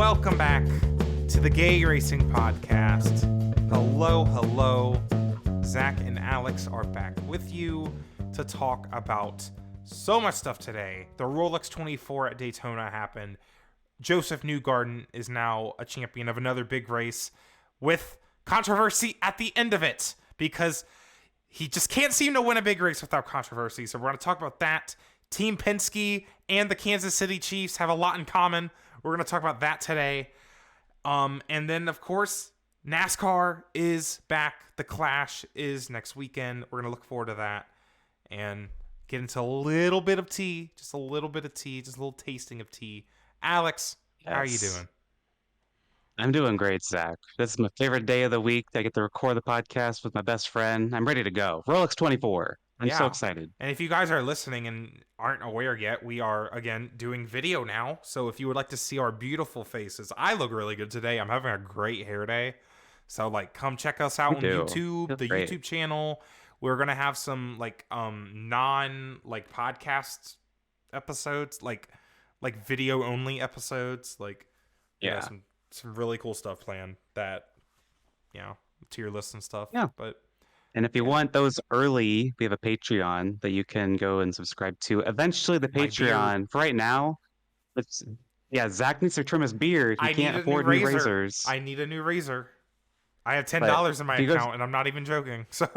welcome back to the Gay Racing Podcast. Hello. Zach and Alex are back with you to talk about so much stuff today. The Rolex 24 at Daytona happened. Josef Newgarden is now a champion of another big race with controversy at the end of it because he just can't seem to win a big race without controversy. So we're going to talk about that. Team Penske and the Kansas City Chiefs have a lot in common. We're going to talk about that today. And then, of course, NASCAR is back. The Clash is next weekend. We're going to look forward to that and get into a little bit of tea. Just a little tasting of tea. Alex, How are you doing? I'm doing great, Zach. This is my favorite day of the week. I get to record the podcast with my best friend. I'm ready to go. Rolex 24. I'm so excited. And if you guys are listening and aren't aware yet, we are, again, doing video now. So if you would like to see our beautiful faces, I look really good today. I'm having a great hair day. So, come check us out on YouTube, the YouTube channel. We're going to have some, podcast episodes, like video-only episodes. Some really cool stuff planned that, tier lists and stuff. Yeah. And if you want those early, we have a Patreon that you can go and subscribe to. Eventually, the Patreon, for right now, Zach needs to trim his beard. He can't afford new razors. I need a new razor. I have $10 in my account, and I'm not even joking. So,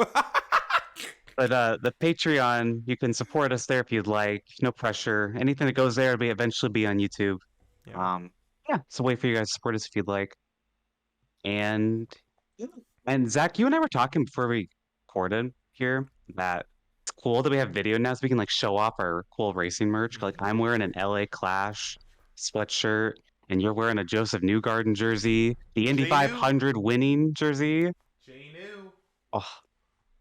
But the Patreon, you can support us there if you'd like. No pressure. Anything that goes there will eventually be on YouTube. So wait for you guys to support us if you'd like. And Zach, you and I were talking before we recorded here that it's cool that we have video now so we can show off our cool racing merch. I'm wearing an LA Clash sweatshirt and you're wearing a Josef Newgarden jersey, the Indy 500 winning jersey. J-New. Oh,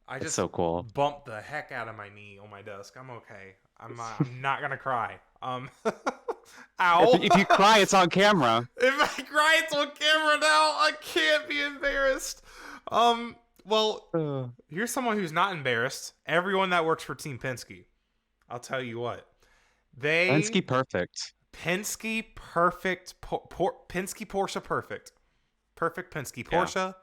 I just so cool. Bumped the heck out of my knee on my desk. I'm okay. I'm not gonna cry. Ow. If you cry, it's on camera. If I cry, it's on camera now. I can't be embarrassed. Well, here's someone who's not embarrassed. Everyone that works for Team Penske. I'll tell you what. Penske perfect. Penske perfect. Penske Porsche perfect. Perfect Penske Porsche.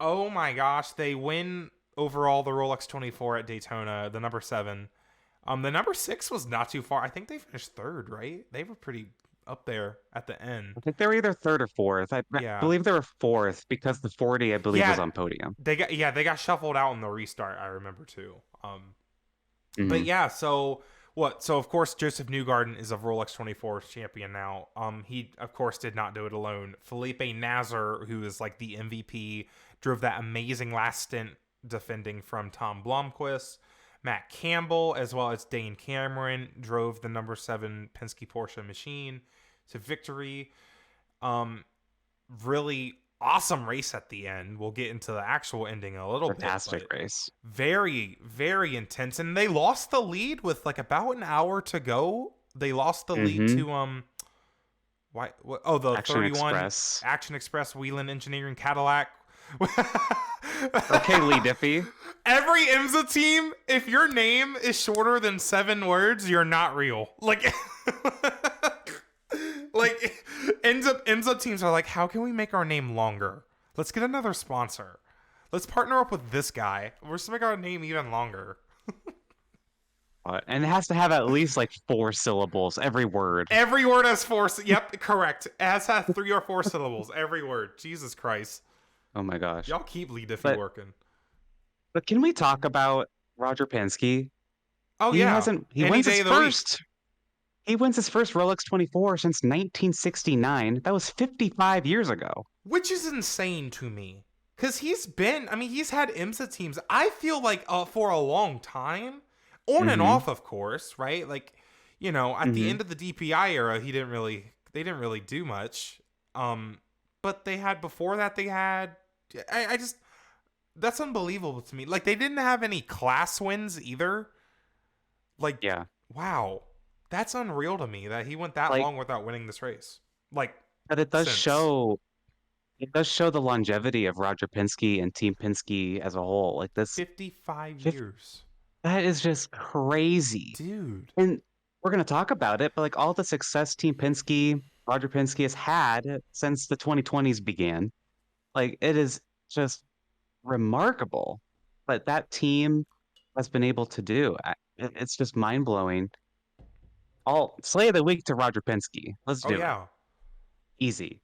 Oh my gosh, they win overall the Rolex 24 at Daytona, the number 7. The number 6 was not too far. I think they finished 3rd, right? They were pretty up there at the end. I think they were either 3rd or 4th. I believe they were 4th because the 40, I believe, was on podium. They got shuffled out in the restart, I remember too. But yeah, so of course Josef Newgarden is a Rolex 24 champion now. He of course did not do it alone. Felipe Nasr, who is the MVP, drove that amazing last stint defending from Tom Blomqvist. Matt Campbell, as well as Dane Cameron, drove the number 7 Penske Porsche machine to victory. Really awesome race at the end. We'll get into the actual ending a little Fantastic race. Very, very intense. And they lost the lead with about an hour to go. They lost the lead to the Action 31 Express. Action Express Whelen Engineering Cadillac. Okay, Lee Diffie. Every IMSA team, if your name is shorter than 7 words, you're not real. IMSA teams are how can we make our name longer? Let's get another sponsor. Let's partner up with this guy. We're just make our name even longer. And it has to have at least 4 syllables, every word. Every word has 4. Yep, correct. It has to have 3 or 4 syllables, every word. Jesus Christ. Oh my gosh. Y'all keep Lee Diffie working. But can we talk about Roger Penske? Oh, He wins his first. He wins his first Rolex 24 since 1969. That was 55 years ago. Which is insane to me. Because he's had IMSA teams, I feel for a long time. On and off, of course, right? At the end of the DPI era, they didn't really do much. But before that, I just, that's unbelievable to me. They didn't have any class wins either. Wow. That's unreal to me that he went that long without winning this race. But it does show the longevity of Roger Penske and Team Penske as a whole. 55 years. That is just crazy. Dude. And we're going to talk about it, but all the success Team Penske Roger Penske has had since the 2020s began. Like, it is just remarkable what that team has been able to do. It's just mind blowing. All Slay of the Week to Roger Penske. Let's Oh do it. yeah. Easy.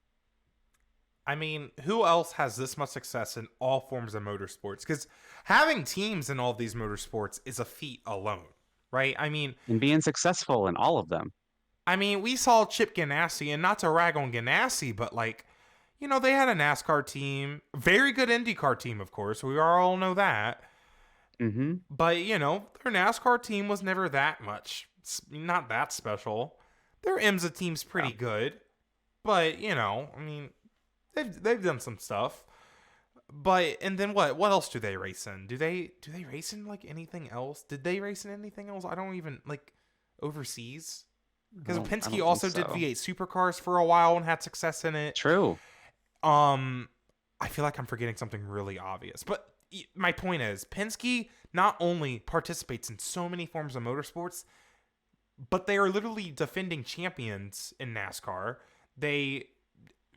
I mean, who else has this much success in all forms of motorsports? Because having teams in all of these motorsports is a feat alone, right? And being successful in all of them. We saw Chip Ganassi, and not to rag on Ganassi, but they had a NASCAR team, very good IndyCar team, of course. We all know that. Mm-hmm. But their NASCAR team was never that much, not that special. Their IMSA team's pretty good, but they've done some stuff. But and then what else do they race in? Do they race in like anything else? Did they race in anything else? I don't even like overseas. Because Penske also did V8 supercars for a while and had success in it. True. I feel like I'm forgetting something really obvious. But my point is, Penske not only participates in so many forms of motorsports, but they are literally defending champions in NASCAR. They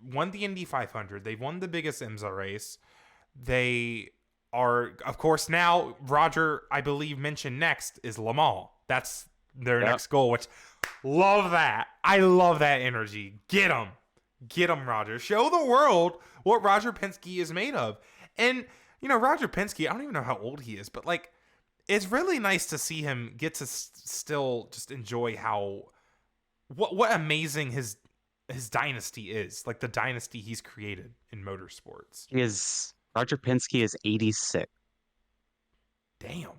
won the Indy 500. They've won the biggest IMSA race. They are, of course, now Roger, I believe, mentioned next is Le Mans. That's their next goal, which love that. I love that energy. Get them, Roger. Show the world what Roger Penske is made of. And Roger Penske, I don't even know how old he is, but it's really nice to see him get to still just enjoy what amazing his dynasty is, like the dynasty he's created in motorsports. Roger Penske is 86. Damn.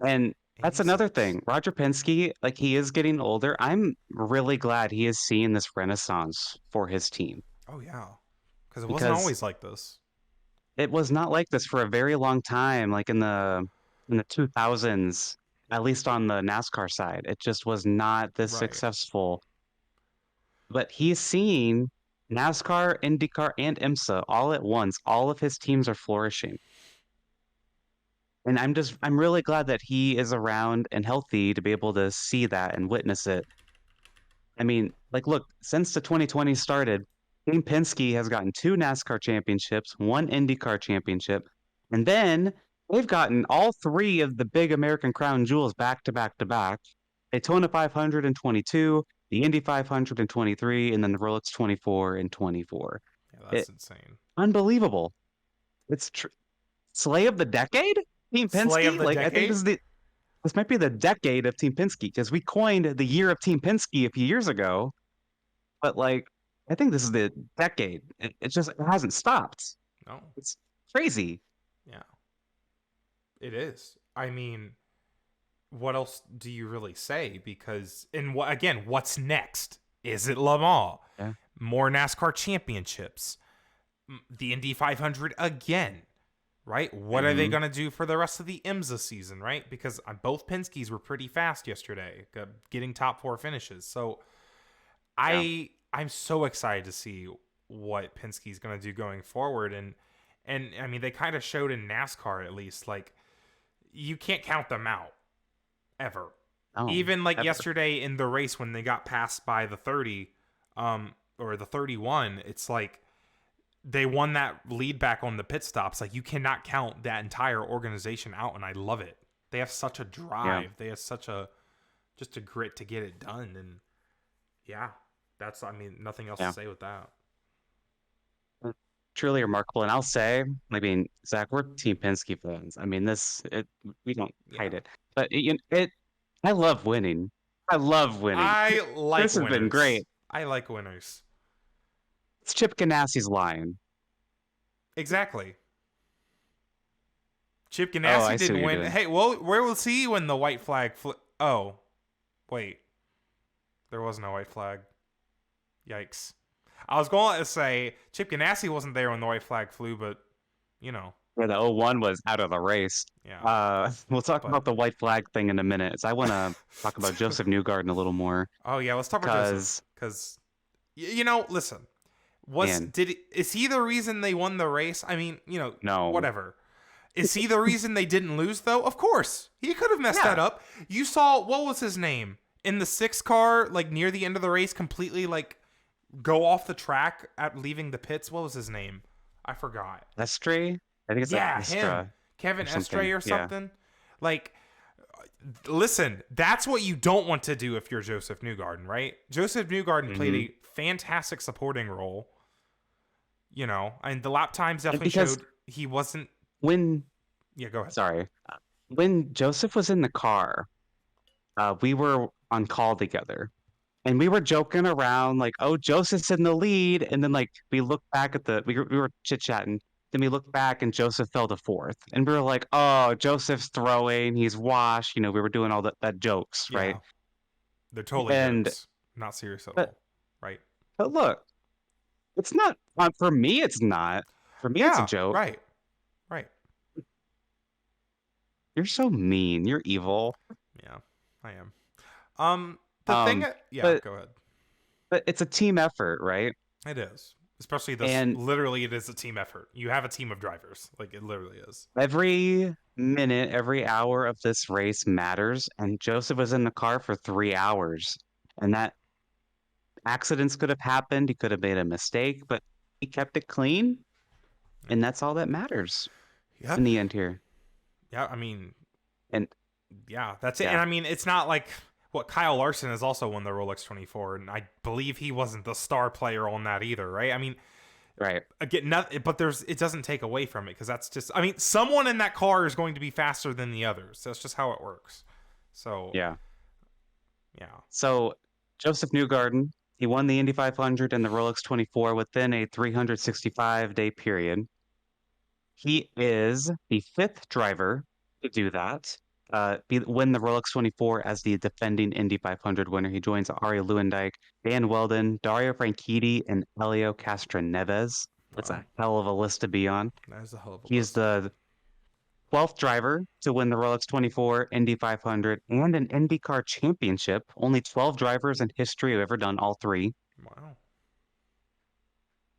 And that's another thing. Roger Penske, he is getting older. I'm really glad he is seeing this renaissance for his team. Oh, yeah. Because it wasn't always like this. It was not like this for a very long time, like in the 2000s, at least on the NASCAR side. It just was not this successful. But he's seeing NASCAR, IndyCar, and IMSA all at once. All of his teams are flourishing. And I'm really glad that he is around and healthy to be able to see that and witness it. Look, since the 2020 started, Team Penske has gotten 2 NASCAR championships, 1 IndyCar championship, and then they've gotten all 3 of the big American crown jewels back to back to back. Daytona 500 in 22, the Indy 500 in 23, and then the Rolex 24 in 24. Yeah, that's insane. Unbelievable. It's Slay of the decade? Team Penske? Slay of the decade? I think this might be the decade of Team Penske, because we coined the year of Team Penske a few years ago. But I think this is the decade. It hasn't stopped. No. It's crazy. Yeah. It is. What else do you really say? Because, what's next? Is it Le Mans? Yeah. More NASCAR championships. The Indy 500 again, right? What are they going to do for the rest of the IMSA season, right? Because both Penske's were pretty fast yesterday, getting top 4 finishes. So I'm so excited to see what Penske's going to do going forward. And they kind of showed in NASCAR, at least, you can't count them out ever. Oh, even yesterday in the race when they got passed by the 30 or the 31, it's they won that lead back on the pit stops. You cannot count that entire organization out, and I love it. They have such a drive. Yeah. They have such just a grit to get it done. And yeah, that's, nothing else to say with that. Truly remarkable. And I'll say, Zach, we're Team Penske fans. We don't hide it. But I love winning. I love winning. I like this winners. Has been great. I like winners. It's Chip Ganassi's line. Exactly. Chip Ganassi didn't win. Hey, well, where will he when the white flag Oh, wait. There was no white flag. Yikes. I was going to say Chip Ganassi wasn't there when the white flag flew, but Yeah, the 01 was out of the race. Yeah. We'll talk about the white flag thing in a minute. So I want to talk about Josef Newgarden a little more. Oh yeah, let's talk about Josef. Because listen, is he the reason they won the race? No. Whatever. Is he the reason they didn't lose though? Of course, he could have messed that up. You saw what was his name in the 6 car, like near the end of the race, completely like go off the track at leaving the pits. What was his name? I forgot. Estray? I think it's like Yeah, him. Estra Kevin or something. Estray or Yeah. something. Like, listen, that's what you don't want to do if you're Josef Newgarden, right? Josef Newgarden played a fantastic supporting role, and the lap times definitely showed he wasn't. When, Yeah, go ahead. sorry, when Joseph was in the car, we were on call together. And we were joking around like, oh, Joseph's in the lead. And then like we looked back at we were chit-chatting. Then we looked back and Joseph fell to 4th. And we were like, oh, Joseph's throwing, he's washed. We were doing all that jokes, right? Yeah, they're totally And jokes. Not serious at but, all, right? But look, it's not, for me, it's not. For me, it's a joke. Right. You're so mean. You're evil. Yeah, I am. The thing, go ahead. But it's a team effort, right? It is. Especially literally it is a team effort. You have a team of drivers. Like, it literally is. Every minute, every hour of this race matters. And Joseph was in the car for 3 hours. And that accidents could have happened. He could have made a mistake, but he kept it clean. And that's all that matters in the end here. Yeah, I mean, and yeah, that's it. Yeah. And I mean, it's not like Kyle Larson has also won the Rolex 24, and I believe he wasn't the star player on that either, right? I mean, right. Again, but it doesn't take away from it, because that's just, I mean, someone in that car is going to be faster than the others. That's just how it works. So yeah. So Josef Newgarden, he won the Indy 500 and the Rolex 24 within a 365-day period. He is the 5th driver to do that. Win the Rolex 24 as the defending Indy 500 winner. He joins Arie Luyendyk, Dan Weldon, Dario Franchitti, and Helio Castroneves. That's a hell of a list to be on. That is a hell of a list. He's the 12th driver to win the Rolex 24, Indy 500, and an IndyCar championship. Only 12 drivers in history have ever done all 3. Wow.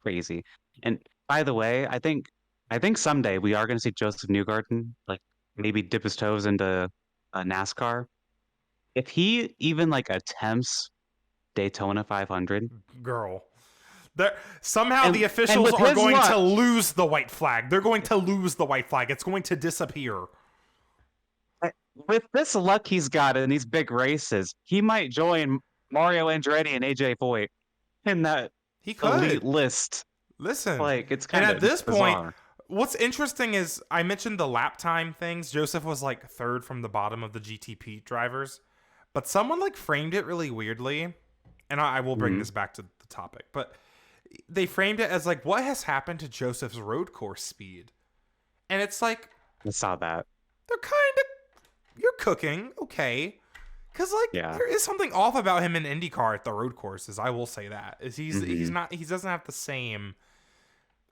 Crazy. And by the way, I think someday we are going to see Josef Newgarden, like, maybe dip his toes into NASCAR. If he even like attempts Daytona 500, girl, somehow the officials are going to lose the white flag. They're going to lose the white flag. It's going to disappear. With this luck he's got in these big races, he might join Mario Andretti and AJ Foyt in that elite list. Listen, like, it's kind of at this bizarre. point, what's interesting is I mentioned the lap time things. Joseph was like 3rd from the bottom of the GTP drivers, but someone like framed it really weirdly, and I will bring this back to the topic, but they framed it as like, what has happened to Joseph's road course speed? And it's like, I saw that. You're cooking, okay. Because there is something off about him in IndyCar at the road courses. I will say that he doesn't have the same.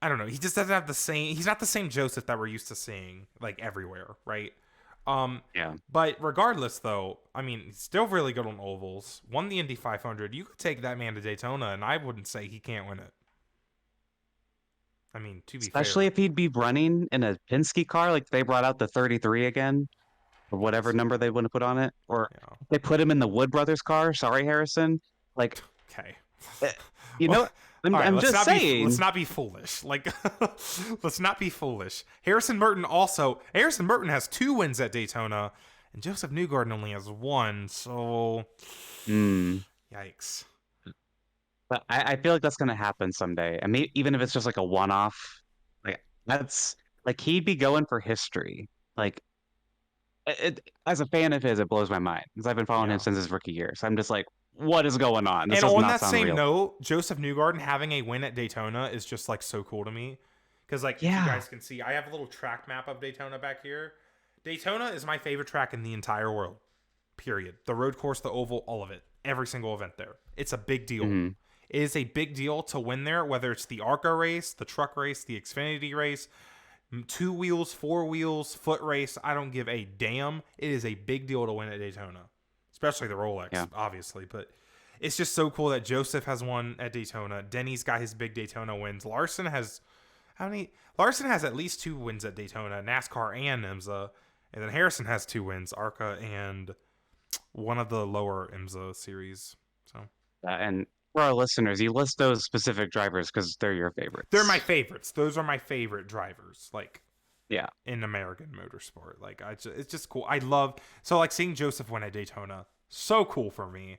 I don't know. He just doesn't have the same. He's not the same Joseph that we're used to seeing like everywhere, right? But regardless, though, I mean, he's still really good on ovals. Won the Indy 500. You could take that man to Daytona, and I wouldn't say he can't win it. I mean, to be especially fair, if he'd be running in a Penske car, like they brought out the 33 again, or whatever number they want to put on it, or they put him in the Wood Brothers car. Sorry, Harrison. Like, okay, I'm just saying. Let's not be foolish. Like, let's not be foolish. Harrison Burton has 2 wins at Daytona, and Josef Newgarden only has 1. So, yikes. But I feel like that's gonna happen someday. I mean, even if it's just like a one-off, like that's like he'd be going for history. Like, as a fan of his, it blows my mind because I've been following him since his rookie year. So I'm just like, what is going on? This and on that same note, Josef Newgarden having a win at Daytona is just like so cool to me. Because if you guys can see, I have a little track map of Daytona back here. Daytona is my favorite track in the entire world. Period. The road course, the oval, all of it. Every single event there. It's a big deal. Mm-hmm. It is a big deal to win there, whether it's the ARCA race, the truck race, the Xfinity race, 2 wheels, 4 wheels, foot race. I don't give a damn. It is a big deal to win at Daytona. Especially the Rolex, obviously. But it's just so cool that Joseph has won at Daytona. Denny's got his big Daytona wins. Larson has at least 2 wins at Daytona, NASCAR and IMSA. And then Harrison has 2 wins, ARCA and one of the lower IMSA series. So And for our listeners, you list those specific drivers because they're your they're my favorites. favorites. Those are my favorite drivers. Like Yeah. in American motorsport, like it's just cool. I love like seeing Josef win at Daytona. So cool for me.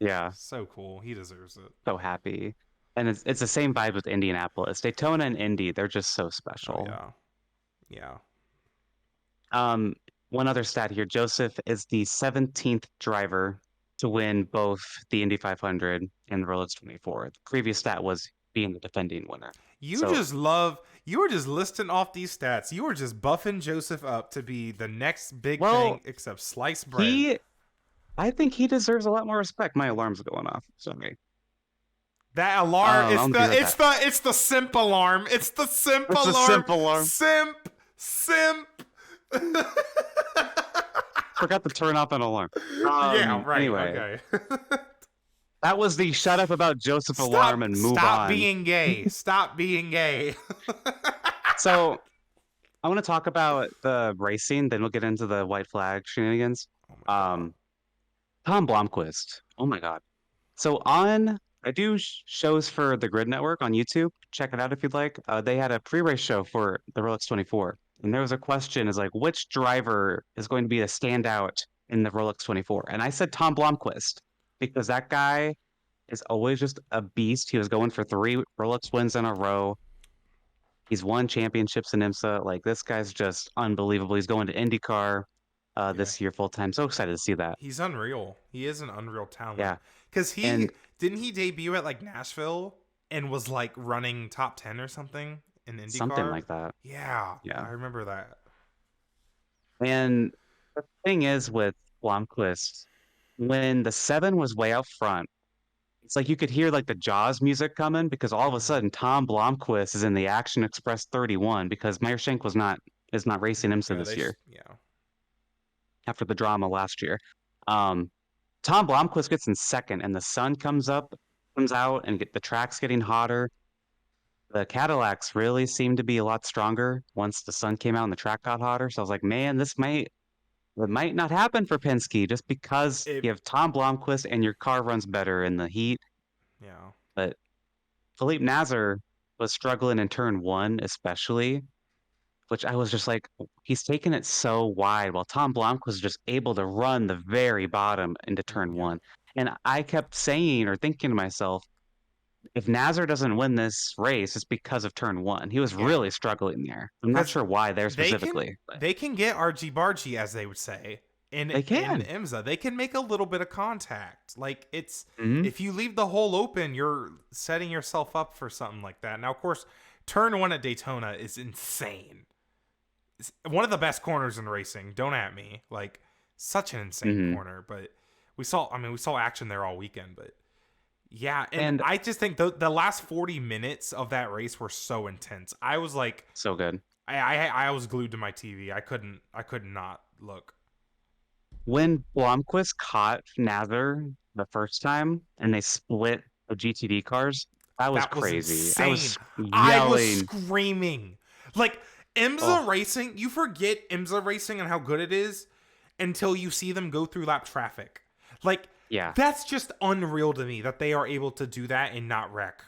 Yeah. So cool. He deserves it. So happy. And it's the same vibe with Indianapolis. Daytona and Indy, they're just so Oh special. yeah, yeah. One other stat here, Josef is the 17th driver to win both the Indy 500 and the Rolex 24. The previous stat was being the defending winner. You were just listing off these stats. You were just buffing Josef up to be the next big thing except sliced bread. I think he deserves a lot more respect. My alarm's going off. Sorry. That alarm, it's the simp alarm. It's the simp alarm. The simp alarm. Simp. Forgot to turn off an alarm. Yeah, right. Anyway. Okay. That was the shut up about Josef alarm and move on. Stop being gay. Stop being gay. So I want to talk about the racing, then we'll get into the white flag shenanigans. Tom Blomqvist. Oh my God. So I do shows for the Grid Network on YouTube. Check it out if you'd like. They had a pre-race show for the Rolex 24. And there was a question is like, which driver is going to be the standout in the Rolex 24? And I said Tom Blomqvist because that guy is always just a beast. He was going for 3 Rolex wins in a row. He's won championships in IMSA. Like, this guy's just unbelievable. He's going to IndyCar this year full time. So excited to see that. He's unreal. He is an unreal talent. Yeah. Because didn't he debut at like Nashville and was like running top 10 or something in IndyCar? Something like that. Yeah. I remember that. And the thing is with Blomqvist, when the 7 was way out front, it's like you could hear like the Jaws music coming because all of a sudden Tom Blomqvist is in the Action Express 31 because Meyer Shank is not racing IMSA this year. Yeah. After the drama last year. Tom Blomqvist gets in second and the sun comes out and the track's getting hotter. The Cadillacs really seemed to be a lot stronger once the sun came out and the track got hotter. So I was like, man, it might not happen for Penske just because you have Tom Blomqvist and your car runs better in the heat. Yeah. But Philippe Nasr was struggling in turn 1, especially, which I was just like, he's taking it so wide while Tom Blomqvist was just able to run the very bottom into turn 1. And I kept saying or thinking to myself, if Nasr doesn't win this race, it's because of turn 1. He was really struggling there. I'm not sure why there specifically. They can get argy-bargy, as they would say. In IMSA, they can make a little bit of contact. Like if you leave the hole open, you're setting yourself up for something like that. Now, of course, turn 1 at Daytona is insane. It's one of the best corners in racing. Don't at me. Like such an insane corner. But we saw action there all weekend. But yeah, and I just think the last 40 minutes of that race were so intense. I was like, so good. I was glued to my TV. I could not look. When Blomqvist caught Nasr the first time and they split the GTD cars, that was crazy. Insane. I was yelling. I was screaming. Like IMSA racing, you forget IMSA racing and how good it is until you see them go through lap traffic. Like, that's just unreal to me that they are able to do that and not wreck.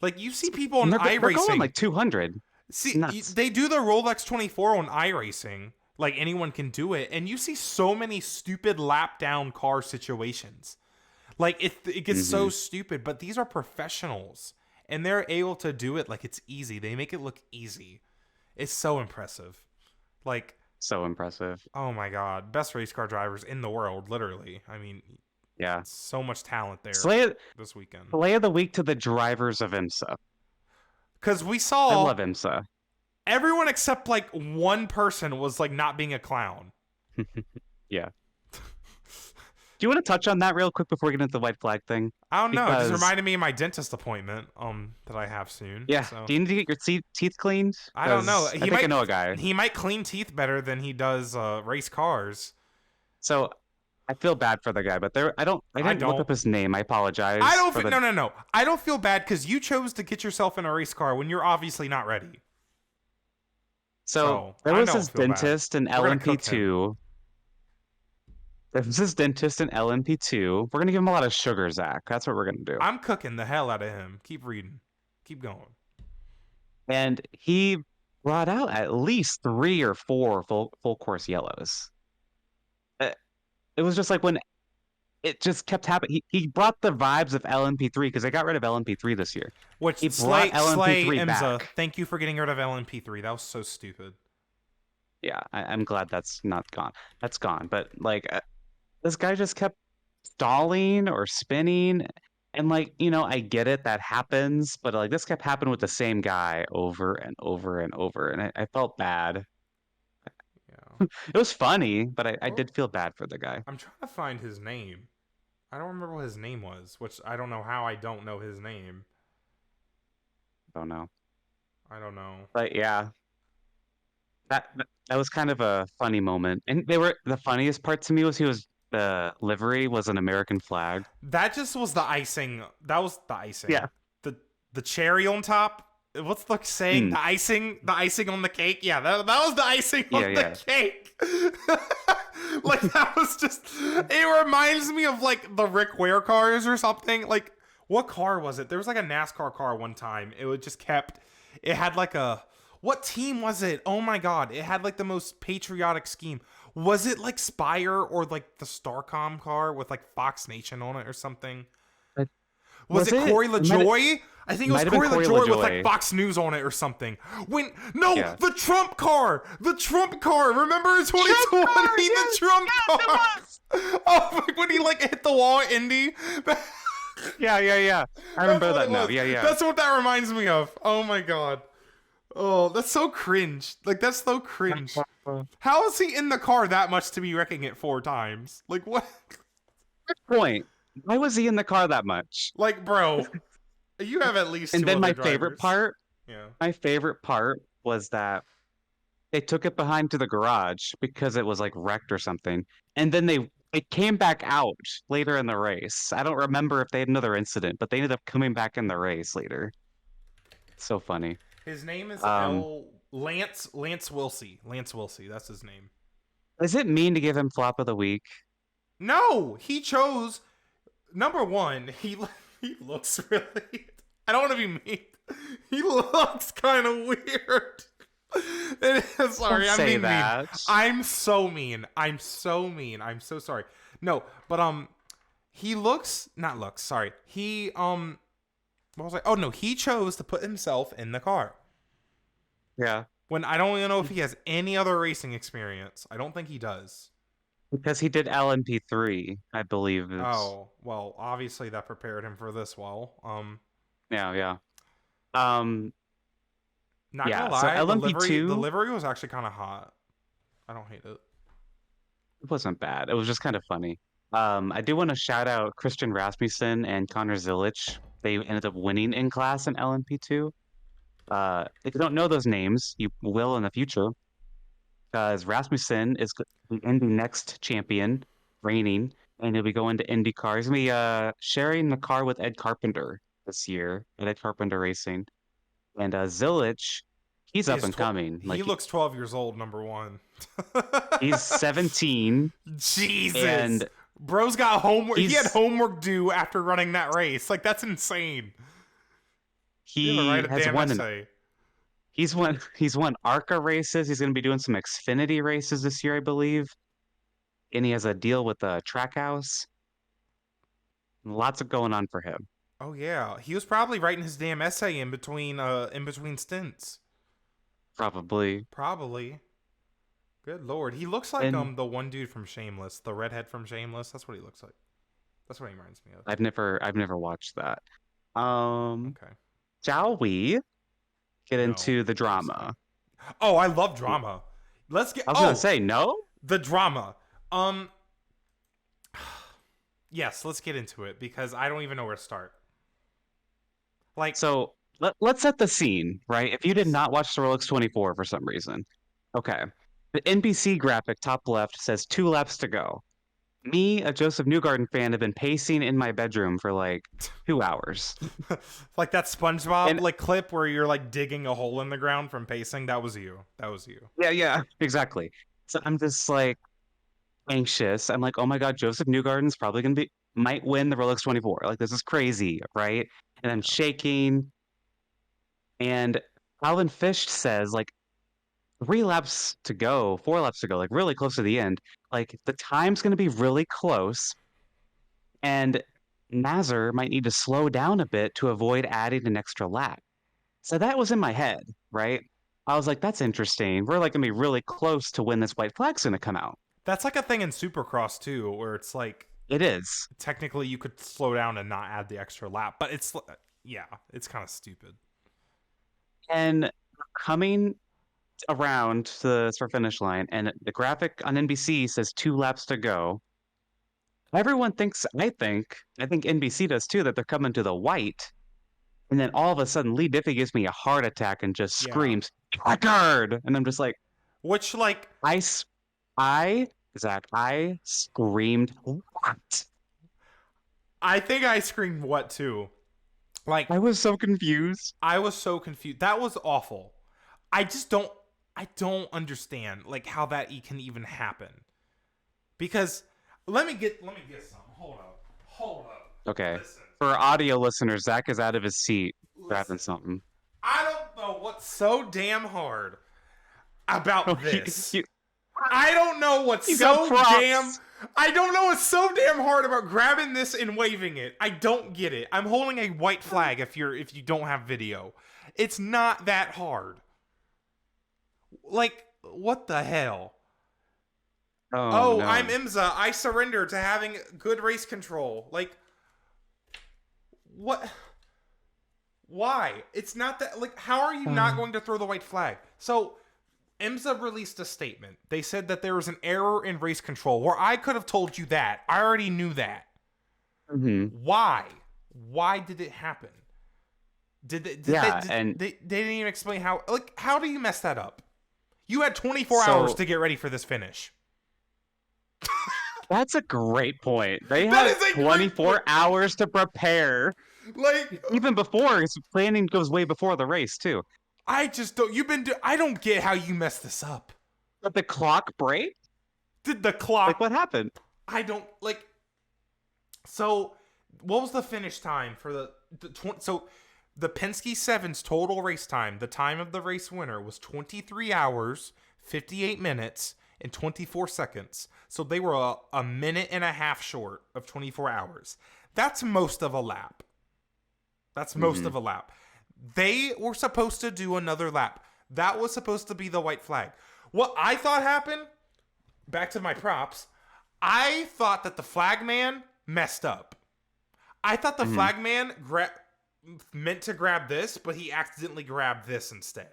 Like, you see people on iRacing. They're going like 200. See, they do the Rolex 24 on iRacing. Like, anyone can do it. And you see so many stupid lap down car situations. Like, it gets so stupid. But these are professionals. And they're able to do it like it's easy. They make it look easy. It's so impressive. Like, so impressive. Oh my God. Best race car drivers in the world, literally. I mean, so much talent there this weekend. Play of the week to the drivers of IMSA. Because we saw. I love IMSA. Everyone except like one person was like not being a clown. Yeah. Do you want to touch on that real quick before we get into the white flag thing? I don't know. It just reminded me of my dentist appointment that I have soon. Yeah. So. Do you need to get your teeth cleaned? I don't know. I know a guy. He might clean teeth better than he does race cars. So I feel bad for the guy, but I didn't look up his name. I apologize. No. I don't feel bad because you chose to get yourself in a race car when you're obviously not ready. So there was this dentist in LMP2. There's this dentist in LMP2. We're gonna give him a lot of sugar, Zach. That's what we're gonna do. I'm cooking the hell out of him. Keep reading. Keep going. And he brought out at least 3 or 4 full course yellows. Uh, It was just like when it just kept happening. He brought the vibes of LMP3 because they got rid of LMP3 this year. Which He brought Slay LMP3 Imza, back. thank you for getting rid of LMP3. That was so stupid. Yeah, I'm glad that's not gone. That's gone. But like this guy just kept stalling or spinning. And like, I get it, that happens, but like this kept happening with the same guy over and over and over. And I felt bad. Yeah. It was funny, but I Well, did feel bad for the guy. I'm trying to find his name. I don't remember what his name was, which I don't know how I don't know his name. I don't know. I don't know. But yeah, that was kind of a funny moment. And the funniest part to me was the livery was an American flag. That just was the icing. That was the icing. Yeah. The cherry on top. What's the saying? The icing on the cake. Yeah, that was the icing on the cake. Like that was just. It reminds me of like the Rick Ware cars or something. Like what car was it? There was like a NASCAR car one time. It would just kept. It had like a. What team was it? Oh my god! It had like the most patriotic scheme. Was it like Spire or like the Starcom car with like Fox Nation on it or something? Was it Corey LaJoy? I think it was Corey LaJoy with like Fox News on it or something. The Trump car! The Trump car! Remember in 2020? The Trump car! Oh, when he like hit the wall at Indy? Yeah. I remember that now. Yeah. That's what that reminds me of. Oh my god. Oh, that's so cringe. Like, that's so cringe. How is he in the car that much to be wrecking it 4 times? Like, what? Good point. Why was he in the car that much? Like, bro, you have at least. And then my drivers. favorite part. Yeah. My favorite part was that they took it behind to the garage because it was like wrecked or something, and then it came back out later in the race. I don't remember if they had another incident, but they ended up coming back in the race later. It's so funny. His name is Lance Wilsey. Lance Wilsey, that's his name. Is it mean to give him flop of the week? No, he chose number one. He looks really. I don't want to be mean. He looks kind of weird. Sorry, I'm being mean. I'm so mean. I'm so sorry. No, but he looks sorry. He what was I? Oh no, he chose to put himself in the car. Yeah. When I don't even know if he has any other racing experience. I don't think he does. Because he did LMP3, I believe. Oh, well, obviously that prepared him for this well. Yeah. Not gonna lie, so LMP2, the livery was actually kind of hot. I don't hate it. It wasn't bad. It was just kind of funny. I do want to shout out Christian Rasmussen and Connor Zilic. They ended up winning in class in LMP2. If you don't know those names, you will in the future. Because Rasmussen is the Indy Next champion, reigning, and he'll be going to IndyCar. He's going to be sharing the car with Ed Carpenter this year at Ed Carpenter Racing. And Zilic, he's up and coming. He looks 12 years old, number one. He's 17. Jesus. And bro's got homework. He had homework due after running that race. Like, that's insane. He has won ARCA races. He's going to be doing some Xfinity races this year, I believe. And he has a deal with the Trackhouse. Lots of going on for him. Oh yeah, he was probably writing his damn essay in between stints. Probably. Good lord, he looks like the one dude from Shameless, the redhead from Shameless. That's what he looks like. That's what he reminds me of. I've never watched that. Okay. Shall we get into the drama? Oh, I love drama. Let's get. I was gonna say no. The drama. Yes, let's get into it because I don't even know where to start. Like, so let's set the scene, right? If you did not watch the Rolex 24 for some reason, okay. The NBC graphic top left says 2 laps to go. Me, a Josef Newgarden fan, have been pacing in my bedroom for like 2 hours. Like that SpongeBob clip where you're like digging a hole in the ground from pacing. That was you. Yeah, exactly. So I'm just like, anxious. I'm like, oh my God, Josef Newgarden's probably gonna might win the Rolex 24. Like this is crazy, right? And I'm shaking. And Calvin Fish says like 3 laps to go, 4 laps to go, like really close to the end. Like the time's gonna be really close, and Nazar might need to slow down a bit to avoid adding an extra lap. So that was in my head, right? I was like, that's interesting. We're like gonna be really close to when this white flag's gonna come out. That's like a thing in Supercross too, where it's like It is. technically you could slow down and not add the extra lap, but it's it's kind of stupid. And coming around to the start finish line, and the graphic on NBC says 2 laps to go. Everyone thinks, I think NBC does too, that they're coming to the white. And then all of a sudden, Lee Diffie gives me a heart attack and just screams, "Placard!" And I'm just like, which like Zach, I screamed, "What?" I think I screamed what too. Like I was so confused. That was awful. I don't understand like how that can even happen. Because let me get some. Hold up. Okay. Listen. For audio listeners, Zach is out of his seat grabbing something. I don't know what's so damn hard about this. I don't know what's so damn hard about grabbing this and waving it. I don't get it. I'm holding a white flag if you don't have video. It's not that hard. Like, what the hell? Oh no. I'm IMSA. I surrender to having good race control. Like, what? Why? It's not that, like, how are you not going to throw the white flag? So, IMSA released a statement. They said that there was an error in race control, where I could have told you that. I already knew that. Mm-hmm. Why? Why did it happen? They didn't even explain how. Like, how do you mess that up? You had 24 hours to get ready for this finish. That's a great point. They had 24 hours to prepare. Like, even before, his planning goes way before the race too. I just don't. I don't get how you messed this up. Did the clock break? Did the clock? Like, what happened? I don't like. So, what was the finish time for the Penske 7's total race time? The time of the race winner was 23 hours, 58 minutes, and 24 seconds. So they were a minute and a half short of 24 hours. That's most of a lap. They were supposed to do another lap. That was supposed to be the white flag. What I thought happened, back to my props, I thought that the flagman messed up. I thought the flagman meant to grab this, but he accidentally grabbed this instead.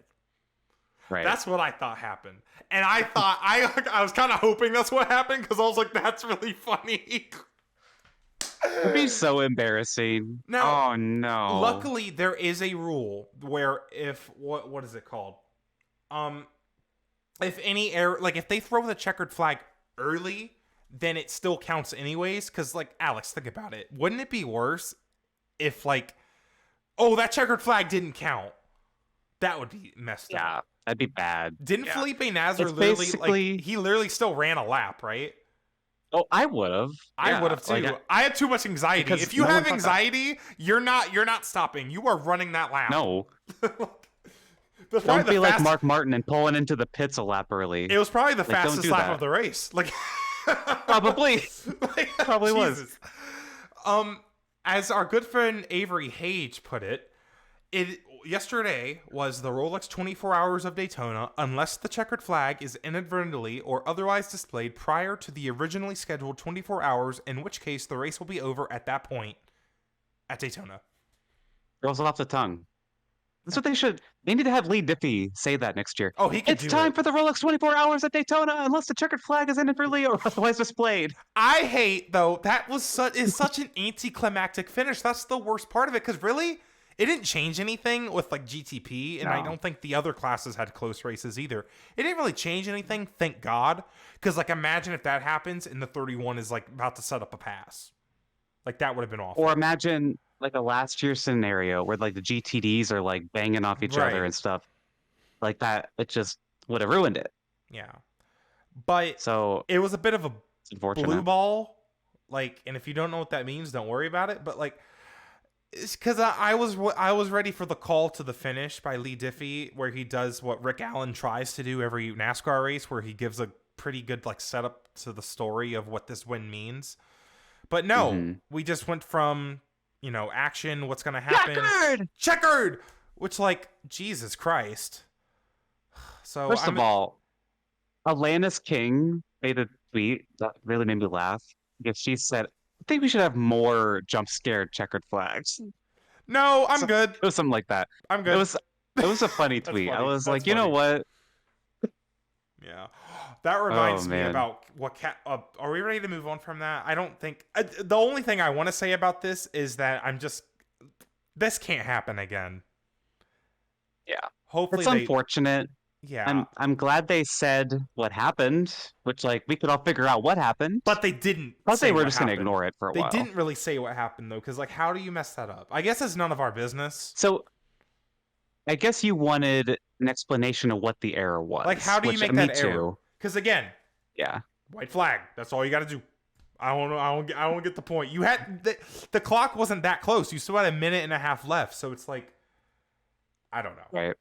Right. That's what I thought happened. And I thought, I was kind of hoping that's what happened, because I was like, that's really funny. It'd be so embarrassing. Now, oh no. Luckily, there is a rule where if what is it called? If any error, like if they throw the checkered flag early, then it still counts anyways. Because like Alex, think about it. Wouldn't it be worse if like, oh, that checkered flag didn't count? That would be messed up. Yeah, that'd be bad. Didn't Felipe Nasr literally still ran a lap, right? Oh, I would have. I would have too. Like, I had too much anxiety. If you have anxiety, you're not stopping. You are running that lap. No. Don't be like Mark Martin and pulling into the pits a lap early. It was probably the fastest lap of the race. Like probably. Probably Jesus. Was. As our good friend Avery Hage put it, yesterday was the Rolex 24 Hours of Daytona, unless the checkered flag is inadvertently or otherwise displayed prior to the originally scheduled 24 hours, in which case the race will be over at that point at Daytona. Rolls off the tongue. That's what they should. They need to have Lee Diffie say that next year. Oh, he could It's time for the Rolex 24 Hours at Daytona, unless the checkered flag is inadvertently or otherwise displayed. I hate, though, that was such an anticlimactic finish. That's the worst part of it, because really, it didn't change anything with like GTP, and I don't think the other classes had close races either. It didn't really change anything, thank God, because like imagine if that happens and the 31 is like about to set up a pass. Like that would have been awful. Or imagine like a last year scenario where like the GTDs are like banging off each other and stuff. Like that, it just would have ruined it. Yeah. But so it was a bit of a It's unfortunate. blue ball, like, and if you don't know what that means, don't worry about it. But like, it's because I was ready for the call to the finish by Lee Diffie, where he does what Rick Allen tries to do every NASCAR race, where he gives a pretty good like setup to the story of what this win means. But no, we just went from, action, what's gonna happen, checkered, which, like, Jesus Christ. So first of all, Alanis King made a tweet that really made me laugh because she said, "I think we should have more jump scare checkered flags." No, I'm good. It was something like that. I'm good. It was a funny tweet. Funny. I was That's like, funny. you know what? Yeah, that reminds me about what are we ready to move on from that? I don't think the only thing I want to say about this is that this can't happen again. Yeah, hopefully it's unfortunate. Yeah, I'm glad they said what happened, which, like, we could all figure out what happened. But they didn't. Plus, they were just gonna ignore it for a while. They didn't really say what happened though, because, like, how do you mess that up? I guess it's none of our business. So, I guess you wanted an explanation of what the error was. Like, how do you make that error? Because again, yeah, white flag. That's all you got to do. I don't get the point. You had the clock wasn't that close. You still had a minute and a half left. So it's like, I don't know. Right.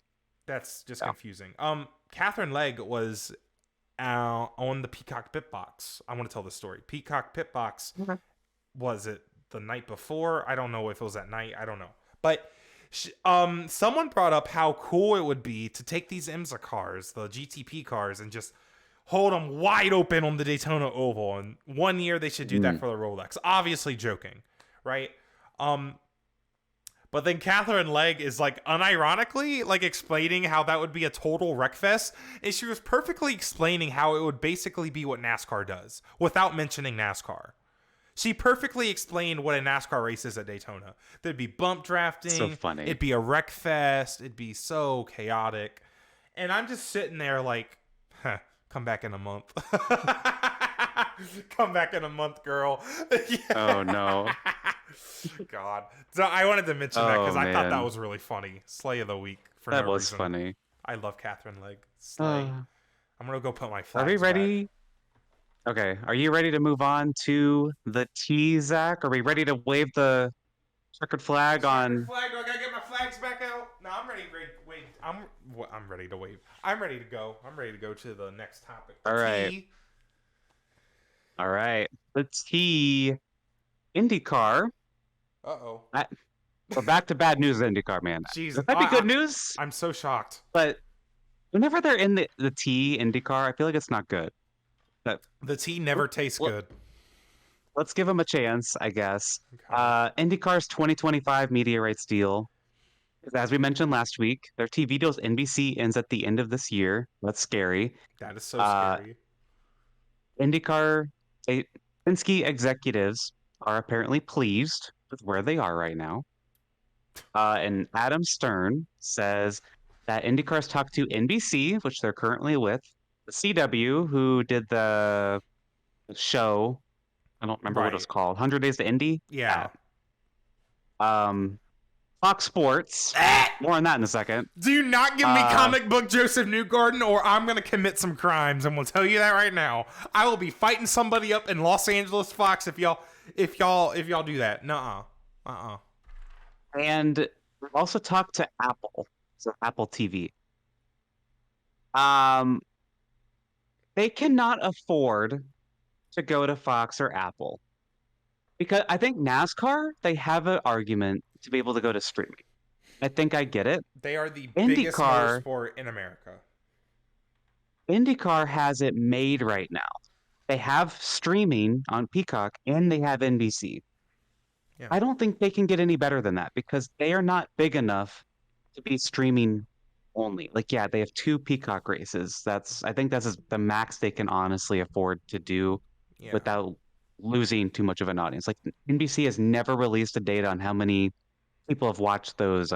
That's just confusing. Catherine Legg was on the Peacock Pit Box. I want to tell the story. Peacock Pit Box. Was it the night before? I don't know if it was at night. I don't know. But someone brought up how cool it would be to take these IMSA cars, the GTP cars, and just hold them wide open on the Daytona Oval. And one year they should do that for the Rolex. Obviously joking, right? But then Catherine Legg is, like, unironically, like, explaining how that would be a total wreckfest. And she was perfectly explaining how it would basically be what NASCAR does without mentioning NASCAR. She perfectly explained what a NASCAR race is at Daytona. There'd be bump drafting. So funny. It'd be a wreck fest. It'd be so chaotic. And I'm just sitting there like, come back in a month. Come back in a month, girl. Oh, no. God. So I wanted to mention that because I thought that was really funny. Slay of the week for no reason. That was funny. I love Catherine Legg. Slay. I'm going to go put my flags Are we ready? back. Okay, are you ready to move on to the T, Zach? Are we ready to wave the checkered flag on? Flag? Do I gotta get my flags back out? No, I'm ready. Wait, I'm ready to wave. I'm ready to go. I'm ready to go to the next topic. All right. The T, IndyCar. Uh-oh. We're back to bad news, IndyCar, man. Jeez, that might be good news. I'm so shocked. But whenever they're in the T, IndyCar, I feel like it's not good. The tea never tastes good. Let's give them a chance, I guess. Okay. IndyCar's 2025 media rights deal, as we mentioned last week, their TV deal with NBC ends at the end of this year. That's scary. That is so scary. IndyCar, Penske executives are apparently pleased with where they are right now. And Adam Stern says that IndyCar's talked to NBC, which they're currently with, the CW, who did the show, I don't remember what it was called, 100 Days to Indy? Yeah. Fox Sports. More on that in a second. Do not give me comic book Josef Newgarden, or I'm going to commit some crimes, and we'll tell you that right now. I will be fighting somebody up in Los Angeles Fox if y'all do that. Nuh-uh. And we've also talked to Apple, so Apple TV. They cannot afford to go to Fox or Apple because I think NASCAR, they have an argument to be able to go to streaming. I think I get it. They are the biggest motorsport in America. IndyCar has it made right now. They have streaming on Peacock and they have NBC. Yeah. I don't think they can get any better than that because they are not big enough to be streaming only. Like, yeah, they have 2 Peacock races. I think that's the max they can honestly afford to do without losing too much of an audience. Like, NBC has never released the data on how many people have watched those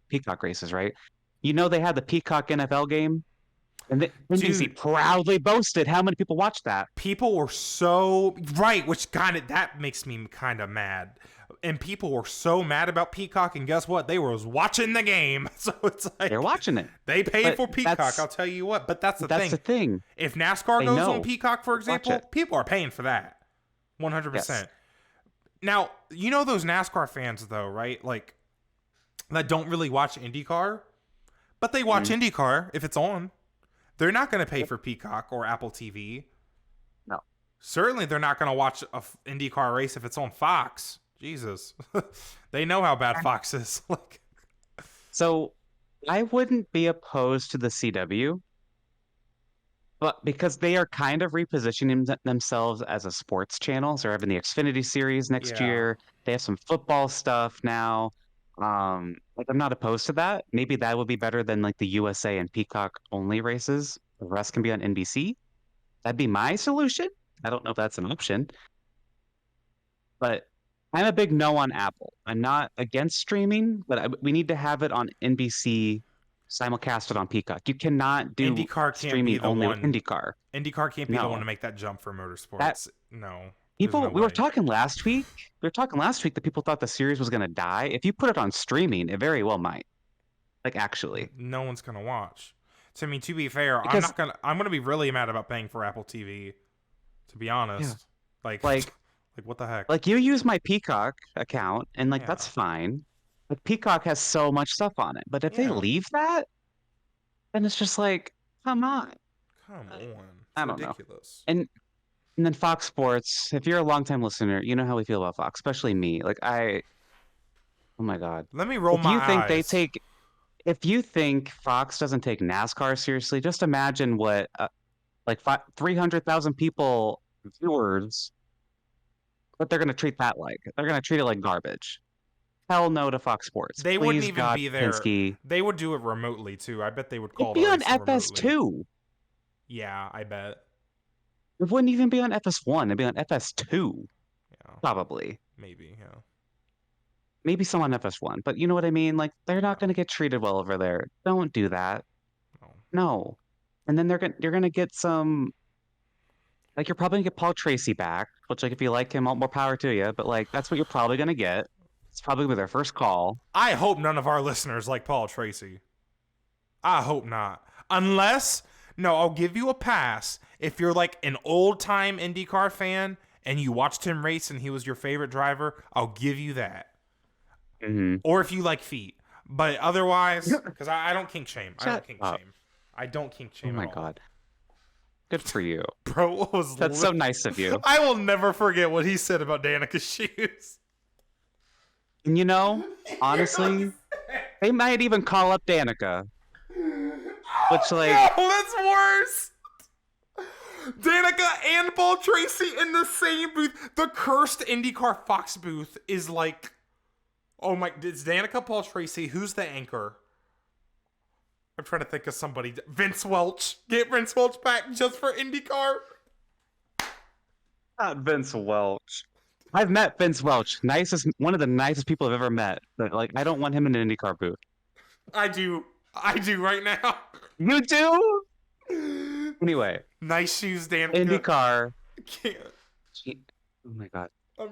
Peacock races, right? You know, they had the Peacock NFL game, and NBC proudly boasted how many people watched that. People were so right, which that makes me kind of mad. And people were so mad about Peacock, and guess what? They was watching the game. So it's like They're watching it. They paid But for Peacock, I'll tell you what. But that's the thing. If NASCAR They goes know. on Peacock, for example, people are paying for that. 100%. Yes. Now, you know those NASCAR fans, though, right? Like, that don't really watch IndyCar, but they watch IndyCar if it's on. They're not going to pay for Peacock or Apple TV. No. Certainly, they're not going to watch a IndyCar race if it's on Fox. Jesus. They know how bad Fox is. Like, so I wouldn't be opposed to the CW, but because they are kind of repositioning themselves as a sports channel. So they're having the Xfinity series next year. They have some football stuff now. Like I'm not opposed to that. Maybe that would be better than like the USA and Peacock only races. The rest can be on NBC. That'd be my solution. I don't know if that's an option. But I'm a big no on Apple. I'm not against streaming, but we need to have it on NBC simulcasted on Peacock. You cannot do IndyCar streaming only with IndyCar. IndyCar can't be the one to make that jump for motorsports. No. People, we were talking last week. That people thought the series was going to die. If you put it on streaming, it very well might. Like actually, no one's going to watch. To me, to be fair, because, I'm gonna be really mad about paying for Apple TV. To be honest, like what the heck? Like you use my Peacock account, and like that's fine. But Peacock has so much stuff on it. But if they leave that, then it's just like, come on. It's I don't ridiculous. know. And then Fox Sports. If you're a longtime listener, you know how we feel about Fox, especially me. Like oh my God. Let me roll my eyes. If you think Fox doesn't take NASCAR seriously, just imagine what 300,000 people viewers, what they're going to treat that like. They're going to treat it like garbage. Hell no to Fox Sports. They wouldn't even be there. Penske. They would do it remotely too. I bet they would call it. It'd be on FS2. Yeah, I bet. It wouldn't even be on FS1. It'd be on FS2. Yeah. Probably. Maybe, yeah. Maybe some on FS1, but you know what I mean? Like, they're not going to get treated well over there. Don't do that. No. And then you're going to get some, like, you're probably going to get Paul Tracy back, which, like, if you like him, more power to you, but, like, that's what you're probably going to get. It's probably with their first call. I hope none of our listeners like Paul Tracy. I hope not. Unless, no, I'll give you a pass. If you're, like, an old-time IndyCar fan and you watched him race and he was your favorite driver, I'll give you that. Mm-hmm. Or if you like feet. But otherwise, because I don't kink shame. I don't kink shame. Oh my God. Good for you. Bro, that's so nice of you. I will never forget what he said about Danica's shoes. And you know, honestly, they might even call up Danica. Which, like... No, that's worse! Danica and Paul Tracy in the same booth. The cursed IndyCar Fox booth is like... Oh my, it's Danica, Paul Tracy. Who's the anchor? I'm trying to think of somebody. Vince Welch. Get Vince Welch back just for IndyCar. Not Vince Welch. I've met Vince Welch. One of the nicest people I've ever met. But, like, I don't want him in an IndyCar booth. I do right now. You do? Anyway. Nice shoes, Danica. IndyCar. I can't. Oh my God.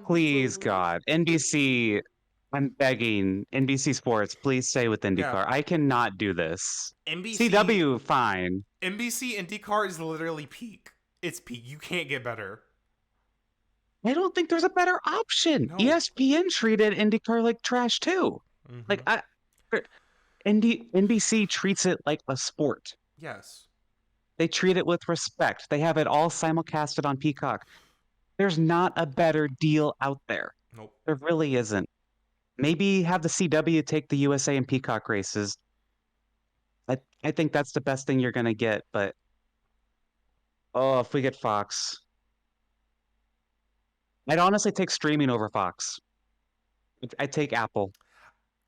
Please, God. NBC... I'm begging NBC Sports, please stay with IndyCar. Yeah. I cannot do this. CW, fine. NBC IndyCar is literally peak. It's peak. You can't get better. I don't think there's a better option. No. ESPN treated IndyCar like trash too. Mm-hmm. Like NBC treats it like a sport. Yes. They treat it with respect. They have it all simulcasted on Peacock. There's not a better deal out there. Nope. There really isn't. Maybe have the CW take the USA and Peacock races. I think that's the best thing you're going to get, but if we get Fox, I'd honestly take streaming over Fox. I'd take Apple.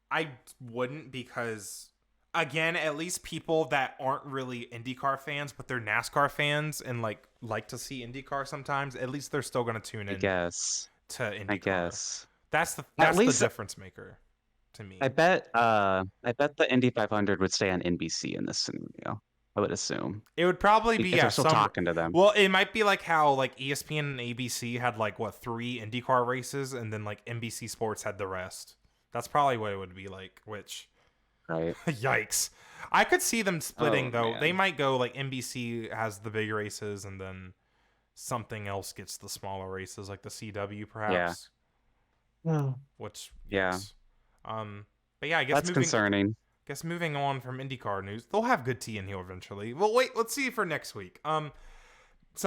I wouldn't because, again, at least people that aren't really IndyCar fans, but they're NASCAR fans and like to see IndyCar sometimes, at least they're still going to tune in. I guess. To IndyCar. I guess. That's the difference maker to me. I bet the Indy 500 would stay on NBC in this scenario. I would assume. It would probably be, Because they're still talking to them. Well, it might be like how like ESPN and ABC had like what 3 IndyCar races, and then like NBC Sports had the rest. That's probably what it would be like. Which, Right. yikes! I could see them splitting though. Man. They might go like NBC has the big races, and then something else gets the smaller races, like the CW perhaps. Yeah. Which, yeah. yes. But yeah, I guess that's concerning. Guess moving on from IndyCar news, they'll have good tea in here eventually. Well, wait, let's see for next week. Some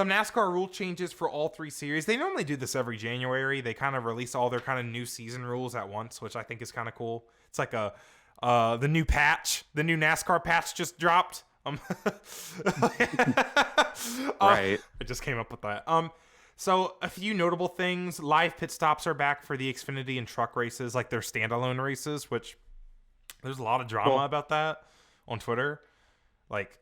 NASCAR rule changes for all 3 series. They normally do this every January. They kind of release all their kind of new season rules at once, which I think is kind of cool. It's like the new patch, the new NASCAR patch just dropped. Right. I just came up with that. So a few notable things: live pit stops are back for the Xfinity and truck races, like their standalone races, which there's a lot of drama about that on Twitter, like,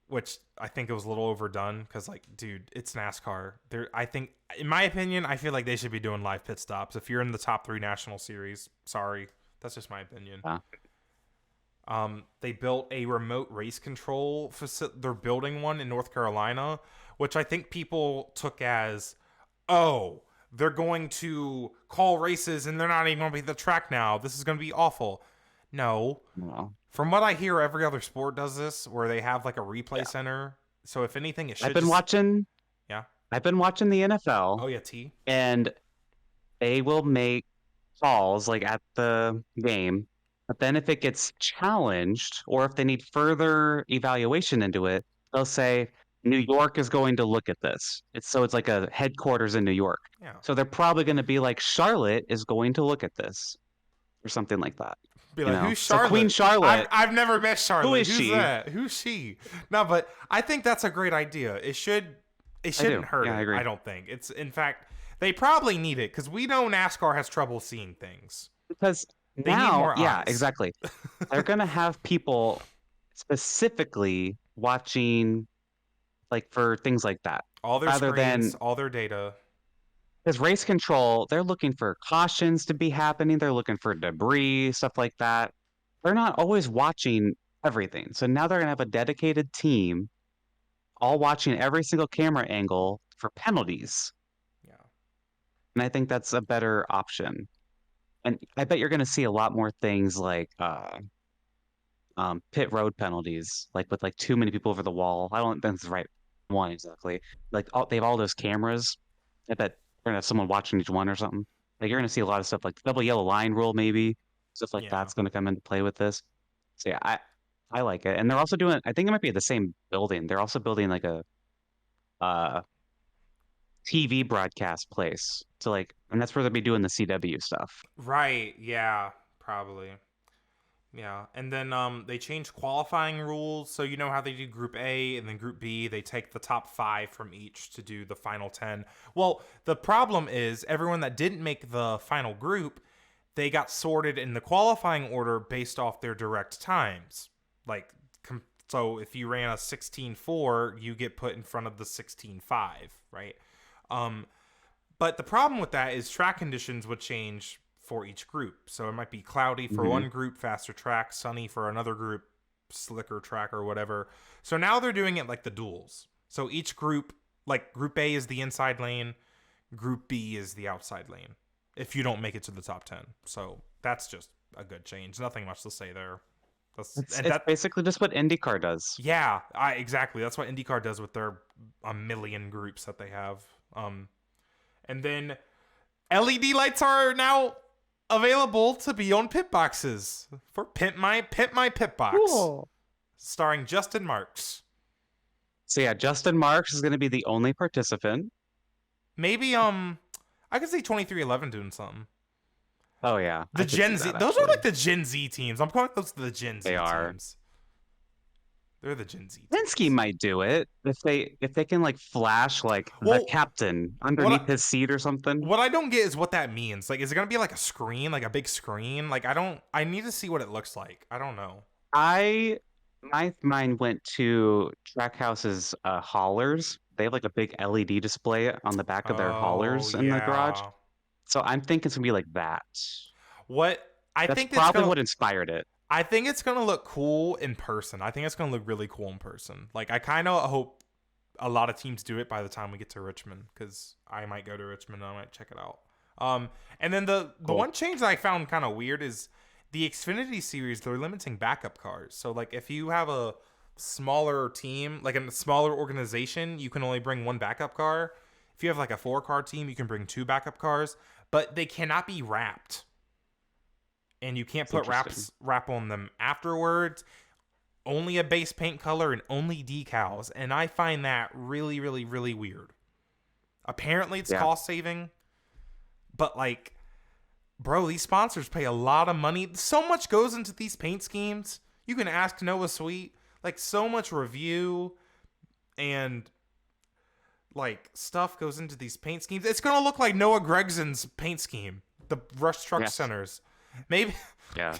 which I think it was a little overdone because, like, dude, it's NASCAR. I think, in my opinion, I feel like they should be doing live pit stops. If you're in the top 3 national series, sorry, that's just my opinion. They built a remote race control facility. They're building one in North Carolina, which I think people took as, oh, they're going to call races and they're not even going to be at the track now. This is going to be awful. No. From what I hear, every other sport does this, where they have like a replay center. So if anything, it should. I've been watching the NFL. Oh yeah, T. And they will make calls like at the game, but then if it gets challenged or if they need further evaluation into it, they'll say New York is going to look at this. It's like a headquarters in New York. Yeah. So they're probably going to be like, Charlotte is going to look at this, or something like that. Be like, who's Charlotte? So Queen Charlotte. I've never met Charlotte. Who is Who's she? that? Who's she? No, but I think that's a great idea. It shouldn't hurt. Yeah, I agree. I don't think it's. In fact, they probably need it because we know NASCAR has trouble seeing things. Because they need more eyes. Yeah, exactly. They're gonna have people specifically watching, like, for things like that. All their screens, all their data. Because race control, they're looking for cautions to be happening. They're looking for debris, stuff like that. They're not always watching everything. So now they're going to have a dedicated team all watching every single camera angle for penalties. Yeah. And I think that's a better option. And I bet you're going to see a lot more things like pit road penalties, like with like too many people over the wall. I don't think that's the right one exactly. Like they have all those cameras. I bet we're gonna have someone watching each one or something. Like you're gonna see a lot of stuff like the double yellow line rule, maybe stuff like that's gonna come into play with this. So yeah, I like it. And they're also doing, I think it might be the same building. They're also building like a TV broadcast place. So like, and that's where they'll be doing the CW stuff. Right. Yeah. Probably. Yeah, and then they changed qualifying rules, so you know how they do Group A and then Group B, they take the top 5 from each to do the final 10. Well, the problem is everyone that didn't make the final group, they got sorted in the qualifying order based off their direct times. Like, so if you ran a 16.4, you get put in front of the 16.5, right? But the problem with that is track conditions would change for each group. So it might be cloudy for one group, faster track, sunny for another group, slicker track or whatever. So now they're doing it like the duels. So each group, like Group A is the inside lane, Group B is the outside lane, if you don't make it to the top 10. So that's just a good change. Nothing much to say there. It's basically just what IndyCar does. Yeah, exactly. That's what IndyCar does with their a million groups that they have. And then LED lights are now available to be on pit boxes for Pimp My Pit Box. Cool. Starring Justin Marks. So yeah, Justin Marks is going to be the only participant. Maybe I could see 2311 doing something. Oh yeah, the Gen Z. Those are like the Gen Z teams. I'm calling those the Gen Z teams. They're the Gen Z teams. Penske might do it if they can like flash like the captain underneath his seat or something. What I don't get is what that means. Like, is it gonna be like a screen, like a big screen? Like, I need to see what it looks like. I don't know. My mind went to Trackhouse's haulers. They have like a big LED display on the back of their haulers in the garage. So I'm thinking it's gonna be like that. That's probably what inspired it. I think it's gonna look cool in person. I think it's gonna look really cool in person. Like I kind of hope a lot of teams do it by the time we get to Richmond, because I might go to Richmond and I might check it out. And then the Cool. one change that I found kind of weird is the Xfinity series. They're limiting backup cars. So like if you have a smaller team, like a smaller organization, you can only bring one backup car. If you have like a 4-car team, you can bring 2 backup cars, but they cannot be wrapped. And you can't put wrap on them afterwards. Only a base paint color and only decals. And I find that really, really, really weird. Apparently it's cost saving, but like, bro, these sponsors pay a lot of money. So much goes into these paint schemes. You can ask Noah Sweet. Like, so much review and like stuff goes into these paint schemes. It's gonna look like Noah Gregson's paint scheme, the Rush Truck Centers. Maybe. Yeah.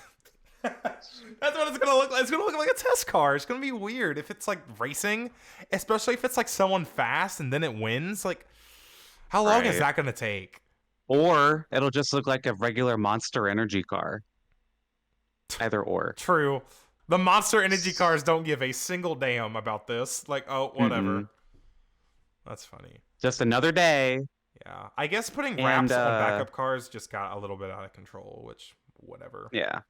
That's what it's gonna look like. It's gonna look like a test car. It's gonna be weird if it's like racing, especially if it's like someone fast and then it wins. Like, how long is that gonna take? Or it'll just look like a regular Monster Energy car. Either or. True. The Monster Energy cars don't give a single damn about this. Like, oh, whatever. Mm-hmm. That's funny. Just another day. Yeah. I guess putting wraps on backup cars just got a little bit out of control, which, whatever. Yeah.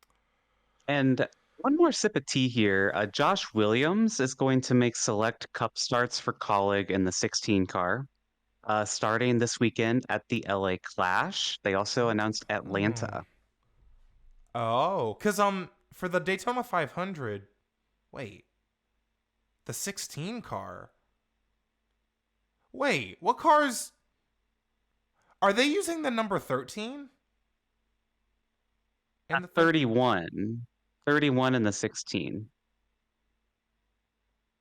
And one more sip of tea here. Josh Williams is going to make select cup starts for Colleague in the 16 car, starting this weekend at the LA Clash. They also announced Atlanta. Oh, because for the Daytona 500, wait, the 16 car. Wait, what cars are they using? The number 13 and the 31. 31 and the 16.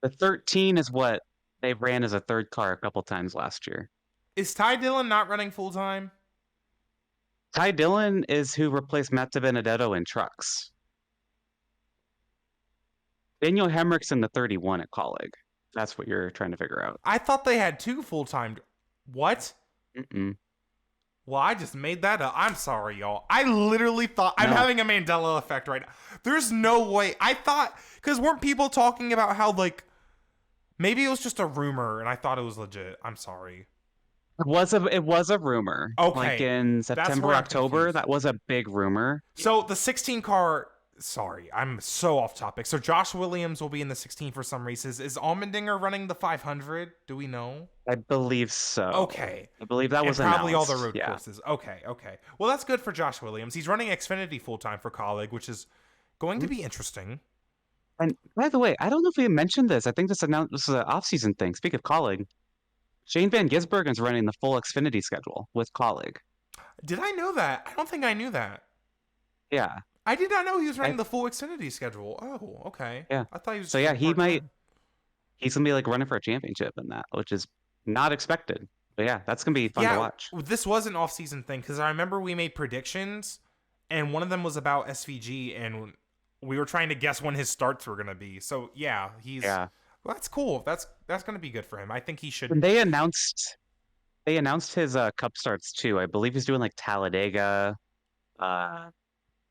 The 13 is what they ran as a third car a couple times last year. Is Ty Dillon not running full time? Ty Dillon is who replaced Matt DiBenedetto in trucks. Daniel Hemrick's in the 31 at Colleague. That's what you're trying to figure out. I thought they had 2 full-time. What? Mm-mm. Well, I just made that up. I'm sorry, y'all. I literally thought I'm having a Mandela effect right now. There's no way. I thought, because weren't people talking about how, like, maybe it was just a rumor and I thought it was legit. I'm sorry. It was a rumor. Okay. Like in September, October, that was a big rumor. So the 16 car, sorry, I'm so off topic. So Josh Williams will be in the 16 for some races. Is Allmendinger running the 500? Do we know? I believe so. Okay. I believe that was probably announced. All the road courses. Okay. Well, that's good for Josh Williams. He's running Xfinity full-time for Colleague, which is going to be interesting. And by the way, I don't know if we mentioned this. I think this is an off-season thing. Speak of Colleague, Shane Van Gisbergen is running the full Xfinity schedule with Colleague. Did I know that? I don't think I knew that. Yeah. I did not know he was running the full Xfinity schedule. Oh, okay. Yeah. I thought he was. So yeah, he's gonna be like running for a championship in that, which is not expected. But yeah, that's gonna be fun to watch. This was an off-season thing because I remember we made predictions, and one of them was about SVG, and we were trying to guess when his starts were gonna be. So yeah, well, that's cool. That's gonna be good for him. I think he should. And they announced his cup starts too. I believe he's doing like Talladega,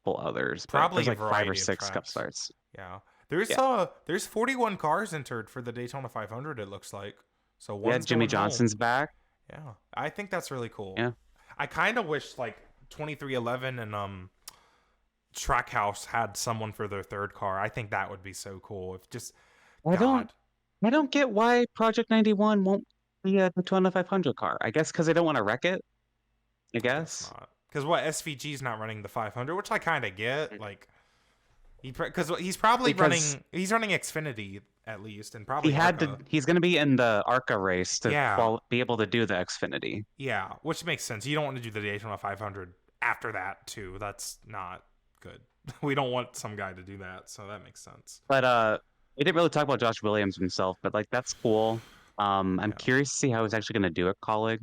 others. Probably like 5 or 6 cup starts. Yeah. There's 41 cars entered for the Daytona 500, it looks like. So Jimmy Johnson's back. Yeah. I think that's really cool. Yeah. I kind of wish like 2311 and Trackhouse had someone for their third car. I think that would be so cool. If just I don't get why Project 91 won't be a Daytona 500 car. I guess because they don't want to wreck it. I guess. Because SVG's not running the 500, which I kind of get. Like, because he's probably running Xfinity at least, and probably he's going to be in the ARCA race to be able to do the Xfinity. Yeah, which makes sense. You don't want to do the Daytona 500 after that too. That's not good. We don't want some guy to do that, so that makes sense. But we didn't really talk about Josh Williams himself, but like that's cool. I'm curious to see how he's actually going to do it, Colleague.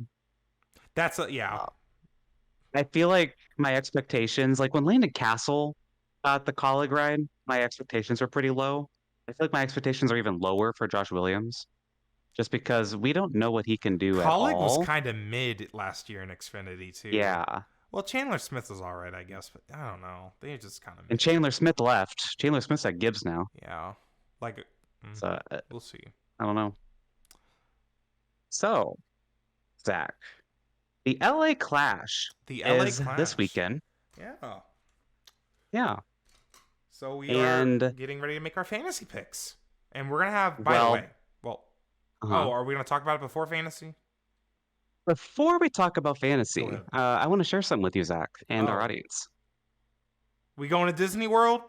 I feel like my expectations, like when Landon Castle got the Colleague ride, my expectations were pretty low. I feel like my expectations are even lower for Josh Williams, just because we don't know what he can do at all. Colleague was kind of mid last year in Xfinity too. Yeah. Well, Chandler Smith is all right, I guess, but I don't know. They just kind of. And Chandler Smith left. Chandler Smith's at Gibbs now. Yeah, like So we'll see. I don't know. So, Zach, the LA Clash The LA is Clash this weekend. Yeah. Yeah. So we And are getting ready to make our fantasy picks, and we're gonna have. By well, the way, oh, are we gonna talk about it before fantasy? before we talk about Go fantasy, ahead. I want to share something with you, Zach, and our Oh. audience. We going to Disney World?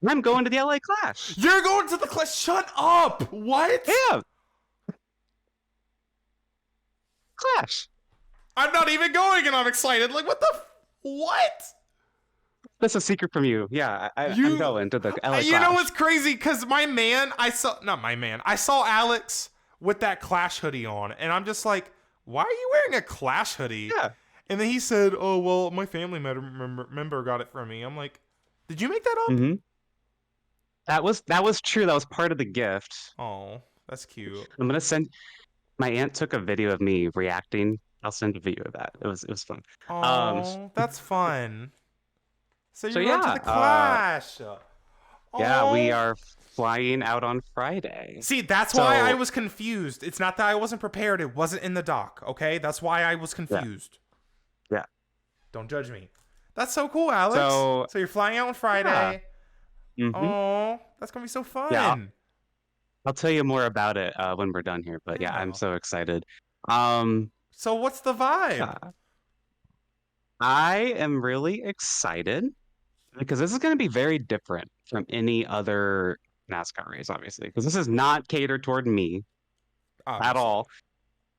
I'm going to the LA Clash. You're going to the Clash? Shut up! What? Yeah. Clash. I'm not even going, and I'm excited. Like, what the? What? That's a secret from you. Yeah, I'm going to the LA Clash. You know what's crazy? Because I saw Alex with that Clash hoodie on, and I'm just like, why are you wearing a Clash hoodie? Yeah. And then he said, oh, well, my family member got it for me. I'm like, did you make that up? Mm-hmm. That was true. That was part of the gift. Oh, that's cute. I'm gonna send. My aunt took a video of me reacting. I'll send a video of that. It was fun. Oh, that's fun. So you're going to the yeah, Clash. Yeah, we Oh. are flying out on Friday. See, that's why I was confused. It's not that I wasn't prepared. It wasn't in the doc, okay? That's why I was confused. Yeah. Don't judge me. That's so cool, Alex. So you're flying out on Friday. Yeah. Mm-hmm. Oh, that's going to be so fun. Yeah. I'll tell you more about it when we're done here. But yeah, I'm so excited. So what's the vibe? I am really excited because this is going to be very different from any other NASCAR race, obviously, because this is not catered toward me at all.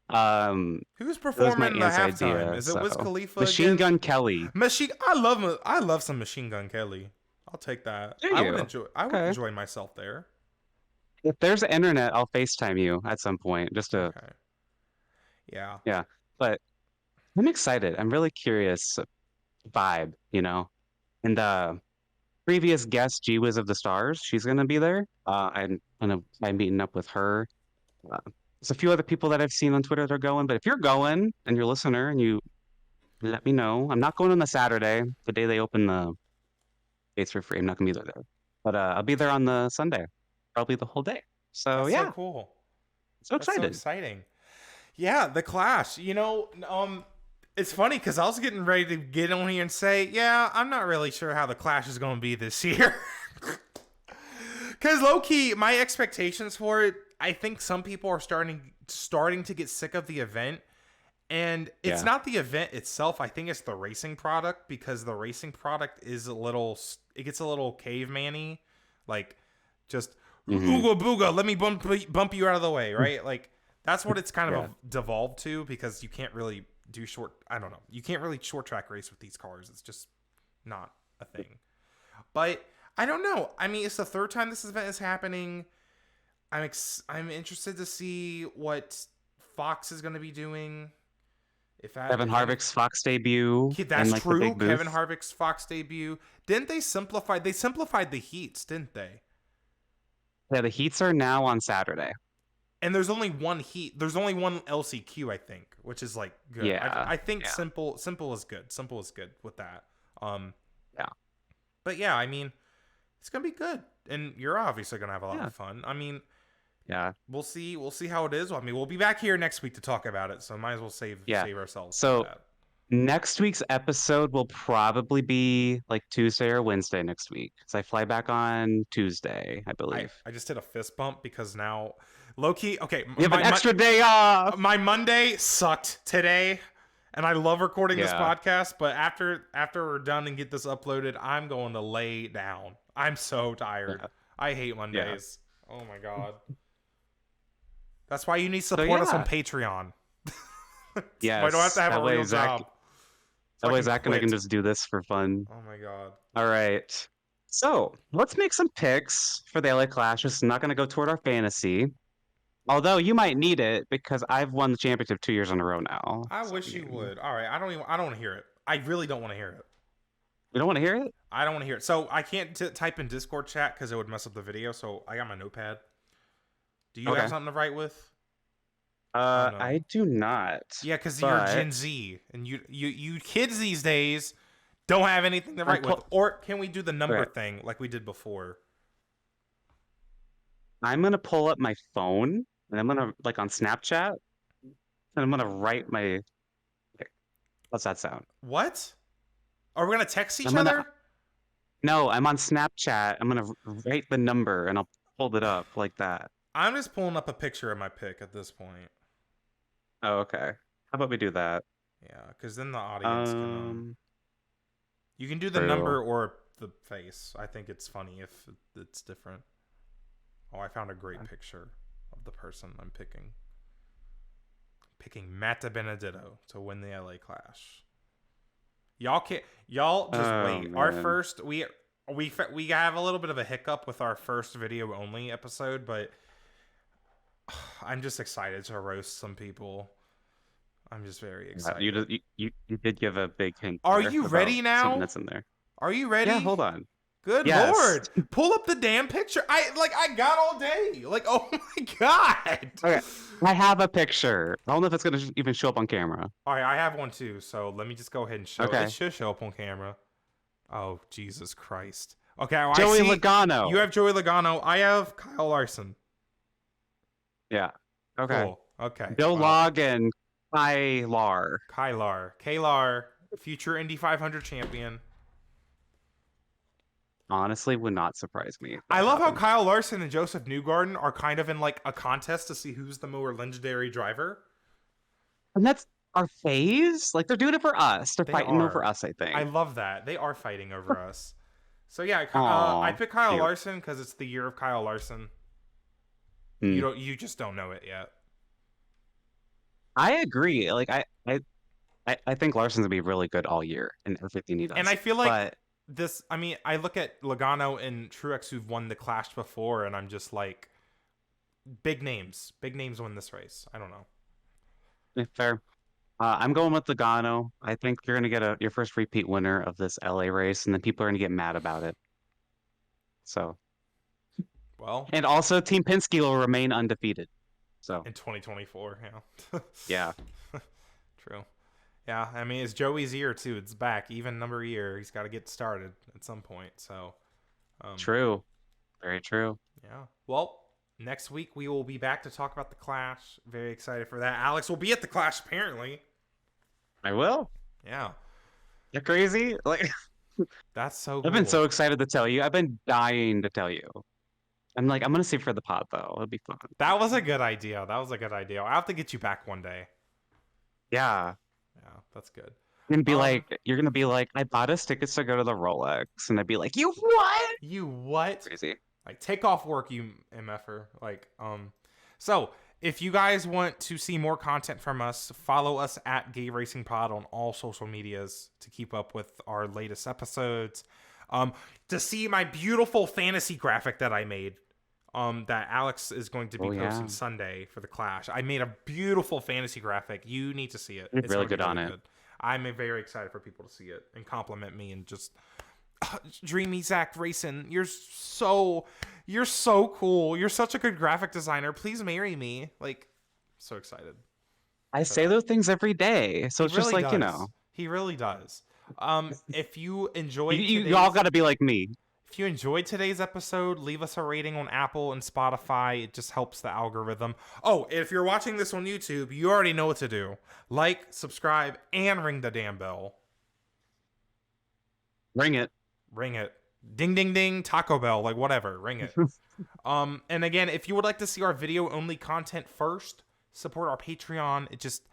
Who's performing the halftime? Is it Wiz Khalifa? Machine again? Gun Kelly. I love some Machine Gun Kelly. I'll take that. Do I you? would enjoy myself there. If there's internet, I'll FaceTime you at some point just to. Okay. Yeah. Yeah, but I'm excited. I'm really curious. Vibe, you know, and the previous guest, G Wiz of the Stars, she's gonna be there. I'm meeting up with her. There's a few other people that I've seen on Twitter that are going, but if you're going and you're a listener and you let me know, I'm not going on the Saturday, the day they open the gates for free. I'm not gonna be there, but I'll be there on the Sunday, probably the whole day. So That's yeah, so cool. So excited. That's so exciting. Yeah, the Clash. You know, it's funny because I was getting ready to get on here and say, yeah, I'm not really sure how the Clash is going to be this year. Because low-key, my expectations for it, I think some people are starting to get sick of the event. And it's not the event itself. I think it's the racing product, because the racing product is it gets a little caveman-y. Like, just, ooga booga, let me bump you out of the way, right? Like, that's what it's kind of devolved to, because you can't really do you can't really short track race with these cars. It's just not a thing. But I don't know. I mean, it's the third time this event is happening. I'm interested to see what Fox is going to be be Kevin Harvick's Fox debut. That's true. Kevin Harvick's Fox debut. Didn't they simplify? They simplified the heats, didn't they? Yeah, the heats are now on Saturday. And there's only one heat. There's only one LCQ, I think, which is like good. Yeah, I think simple is good. Simple is good with that. Yeah. But yeah, I mean, it's gonna be good, and you're obviously gonna have a lot of fun. I mean, yeah, we'll see how it is. I mean, we'll be back here next week to talk about it, so might as well save ourselves. So for that. Next week's episode will probably be like Tuesday or Wednesday next week, because I fly back on Tuesday, I believe. I just did a fist bump because now, low-key, okay. You have an extra day off! My Monday sucked today, and I love recording this podcast, but after we're done and get this uploaded, I'm going to lay down. I'm so tired. Yeah. I hate Mondays. Yeah. Oh my God. That's why you need to support us on Patreon. Yes. I don't have to have a real job. That way Zach and I can just do this for fun. Oh my God. All right. So let's make some picks for the LA Clash. It's not going to go toward our fantasy. Although you might need it, because I've won the championship 2 years in a row now. I wish you would. All right. I don't want to hear it. I really don't want to hear it. You don't want to hear it? I don't want to hear it. So I can't type in Discord chat because it would mess up the video. So I got my notepad. Do you have something to write with? Oh no. I do not. Yeah, because you're But Gen Z, and you kids these days don't have anything to write with. Or can we do the number okay, thing like we did before? I'm gonna pull up my phone and I'm gonna like on Snapchat and I'm gonna write my. How's that sound? What? Are we gonna text each I'm gonna. other? No, I'm on Snapchat. I'm gonna write the number and I'll hold it up like that. I'm just pulling up a picture of my pic at this point. Oh, okay. How about we do that? Yeah, because then the audience can Um, You can do the True. number or the face. I think it's funny if it's different. Oh, I found a great picture of the person I'm picking. Picking Matt Benedetto to win the LA Clash. Y'all just wait. Man. Our first we have a little bit of a hiccup with our first video only episode, but I'm just excited to roast some people. I'm just very excited. You did give a big hint. Are you ready now? Something that's in there. Are you ready? Yeah, hold on. Good Yes. Lord. Pull up the damn picture. I got all day. Like, oh my God. Okay. I have a picture. I don't know if it's going to even show up on camera. All right, I have one too. So let me just go ahead and show Okay. it. Should show up on camera. Oh, Jesus Christ. Okay, well, Joey I see Logano. you have Joey Logano. I have Kyle Larson. Yeah. Okay. Cool. Okay. Joe Log and Kylar, future Indy 500 champion. Honestly, would not surprise me. I love how Kyle Larson and Josef Newgarden are kind of in like a contest to see who's the more legendary driver. And that's our phase. Like they're doing it for us. They're fighting over us. I think. I love that they are fighting over us. So yeah, Aw, I picked Kyle cute. Larson because it's the year of Kyle Larson. You just don't know it yet. I agree. Like I think Larson's gonna be really good all year in everything he does. And I feel like I look at Logano and Truex who've won the Clash before, and I'm just like, big names win this race. I don't know. Fair. I'm going with Logano. I think you're gonna get your first repeat winner of this LA race, and then people are gonna get mad about it. So. Well. And also, Team Penske will remain undefeated. So. In 2024, yeah. Yeah. True. Yeah, I mean, it's Joey's year too. It's back, even number year. He's got to get started at some point. So. True. Very true. Yeah. Well, next week we will be back to talk about the Clash. Very excited for that. Alex will be at the Clash apparently. I will. Yeah. You're crazy. Like. That's so cool. I've been so excited to tell you. I've been dying to tell you. I'm gonna save for the pod though. It'll be fun. That was a good idea. I'll have to get you back one day. Yeah. Yeah, that's good. You're gonna be like, I bought us tickets to go to the Rolex, and I'd be like, you what? You what? Crazy. Like, take off work, you mf'er. Like, so if you guys want to see more content from us, follow us at Gay Racing Pod on all social medias to keep up with our latest episodes. To see my beautiful fantasy graphic that I made. That Alex is going to be posting Sunday for the Clash. I made a beautiful fantasy graphic. You need to see it. It's really good on it. I'm very excited for people to see it and compliment me and just Dreamy Zach Racing. You're so cool. You're such a good graphic designer. Please marry me. Like, so excited. I say those things every day, so it's just like does. He really does. If you enjoyed, you all got to be like me. If you enjoyed today's episode, leave us a rating on Apple and Spotify. It just helps the algorithm. Oh, if you're watching this on YouTube, you already know what to do. Like, subscribe, and ring the damn bell. Ring it. Ring it. Ding, ding, ding. Taco Bell. Like, whatever. Ring it. And again, if you would like to see our video-only content first, support our Patreon. It just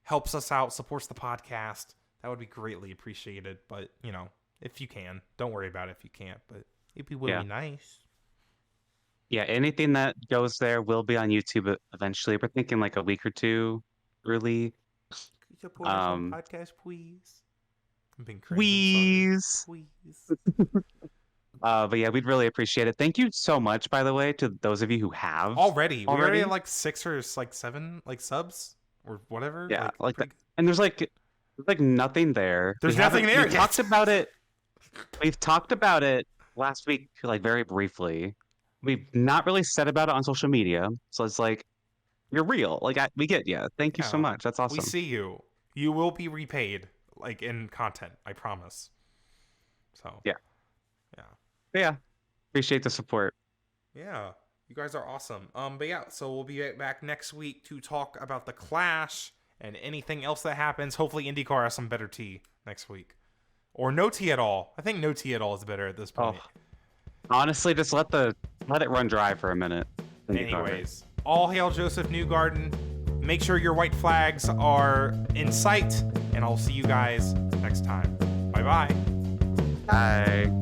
helps us out, supports the podcast. That would be greatly appreciated. But, you know, if you can. Don't worry about it if you can't, but it'd be really nice. Yeah, anything that goes there will be on YouTube eventually. We're thinking like a week or two early. Could you support us on podcast, please? I'm being crazy. Please. But yeah, we'd really appreciate it. Thank you so much, by the way, to those of you who have already. We already have like 6 or like 7 like subs or whatever. Yeah, like that. And there's like nothing there. There's nothing there. We talked about it. We've talked about it last week, like very briefly. We've not really said about it on social media, so it's like you're real. Like we get you. Thank you so Yeah, much. That's we awesome. see you. You will be repaid, like in content. I promise. So Yeah. yeah, But yeah. Appreciate the support. yeah. You guys are awesome. But yeah, so we'll be back next week to talk about the Clash and anything else that happens. Hopefully, IndyCar has some better tea next week, or no tea at all. I think no tea at all is better at this point. Oh, honestly, just let it run dry for a minute. Anyways, all hail Josef Newgarden. Make sure your white flags are in sight, and I'll see you guys next time. Bye-bye. Bye.